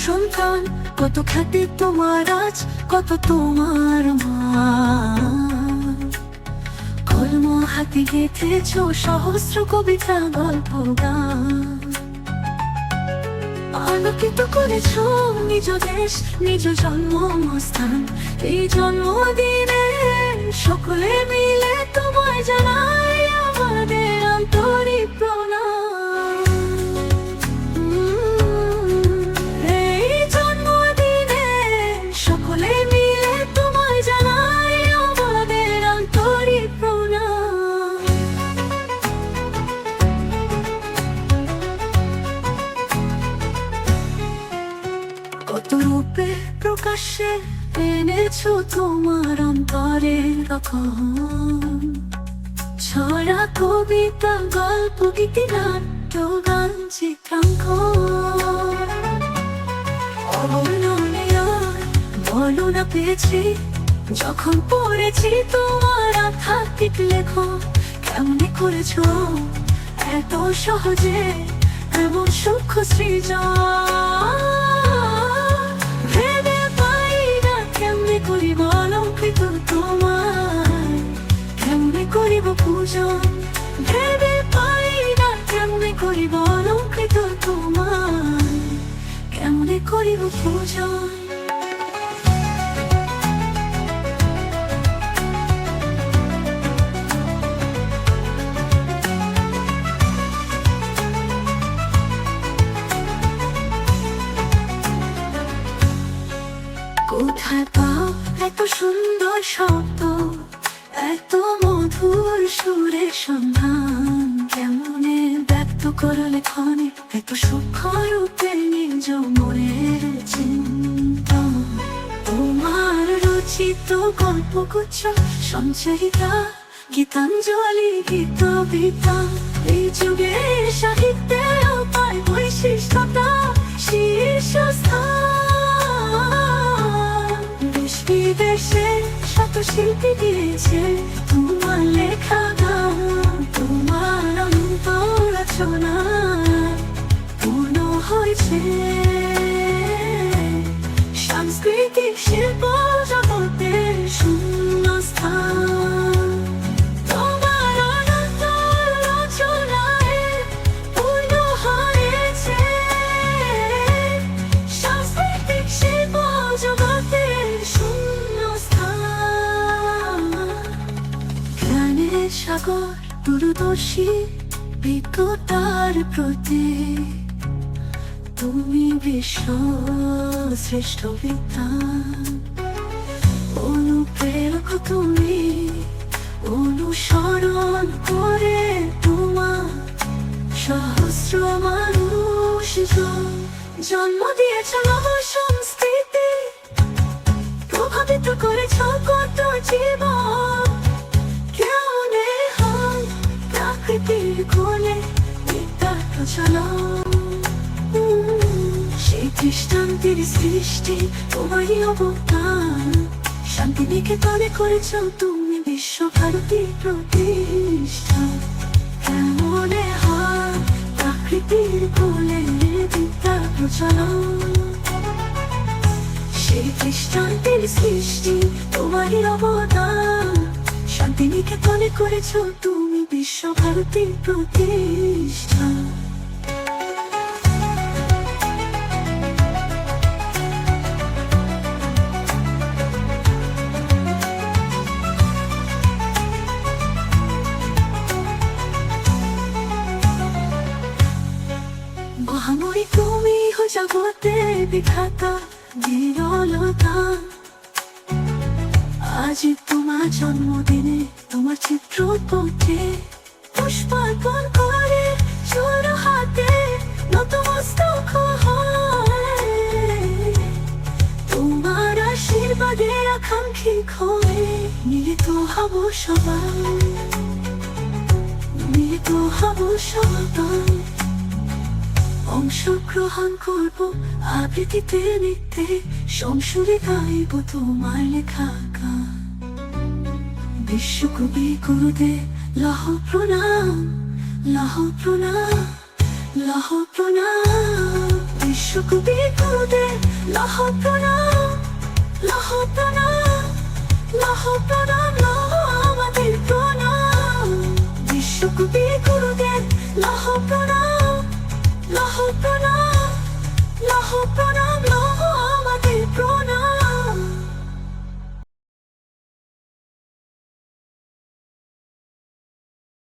সন্তান, কত খ্যাতি তোমার আজ, কত তোমার মান। কলম হাতে গেঁথেছ সহস্র কবিতা, গল্প, গান। আলোকিত করেছ নিজ দেশ, নিজ জন্মস্থান। এই জন্মদিনে সকলে মিলে তোমায় জানাই আমাদের আন্তরিক প্রণাম। এই জন্মদিনে সকলে মিলে তোমায় জানাই আমাদের আন্তরিক প্রণাম। কত রূপে প্রকাশ্যে এনেছো তোমার অন্তরে রকম। ছড়া কবিতা, গল্প, গীতি, নাট্য, গান, চিত্রাঙ্কন। অবর্ণনীয় বর্ণনা পেয়েছি যখন পড়েছি তোমার আধ্যাত্মিক লেখন। কেমনে করেছো এত সহজে এমন সূক্ষ্ম সৃজন। ভেবে পাই না কেমনে করিব অলঙ্কৃত তোমায়, কেমনে করিব পূজন। ভেবে পাই না কেমনে করিব অলঙ্কৃত তোমায়, কেমনে করিব পূজন। কোথায় পাও এত সুন্দর শব্দ, এত মধুর সুরের সন্ধান। কেমনে ব্যক্ত করো লেখনে এত সূক্ষ্ম রূপে নিজ মনের চিন্তন। তোমার রচিত গল্পগুচ্ছ সঞ্চয়িতা, গীতাঞ্জলি, গীতবিতা। এই যুগে সাহিত্যে পায় বৈশিষ্ট্যতা শীর্ষস্থান। দেশ বিদেশে শত শিল্পী দিয়েছে তোমার লেখা গান। তোমার অন্ত রচনায় পূর্ণ হয়েছে সাংস্কৃতিক শিল্প জগতের শূন্যস্থান। তোমার অনন্ত রচনায় পূর্ণ হয়েছে সাংস্কৃতিক শিল্প জগতের শূন্যস্থান। জ্ঞানের সাগর, দূরদর্শী বিজ্ঞতার প্রতীক। তুমি বিশ্ব শ্রেষ্ঠ বিদ্বান, অনুপ্রেরক তুমি। অনুসরণ করে তোমার সহস্র মানুষ জন্ম দিয়েছ নব সংস্কৃতি। প্রভাবিত করেছ কত জীবন। কেমনে হয় প্রাকৃতিক কোলে বিদ্যার প্রচলন। সেই দৃষ্টান্তের সৃষ্টি তোমারই অবদান। শান্তিনিকেতনে করেছ তুমি বিশ্বভারতী প্রতিষ্ঠা। কেমনে হয় প্রাকৃতির কোলে বিদ্যার প্রচলন। সেই দৃষ্টান্তের সৃষ্টি তোমারই অবদান। শান্তিনিকেতনে করেছ তুমি বিশ্বভারতী প্রতিষ্ঠা। মহাময়ী তুমি হো জগতের বিধাতা, বিরলতা। আজ তোমার জন্মদিনে তোমার চিত্রপটে পুষ্পার্পণ করে চোর হাতে নতমস্তক হয়। তোমার আশীর্বাদে আকাঙ্ক্ষী হয়ে মিলিত হব সবাই, মিলিত হব সবাই। অংশগ্রহণ করব আবৃত্তিতে, নৃত্যে, সংসুরে গাইব তোমার লেখা গান। বিশ্বকবি গুরুদেব লহ প্রণাম, লহ প্রণাম, লহ প্রণাম। সুকুবি গুরুদেব লহ প্রণাম লহ প্রণাম লহ প্রণাম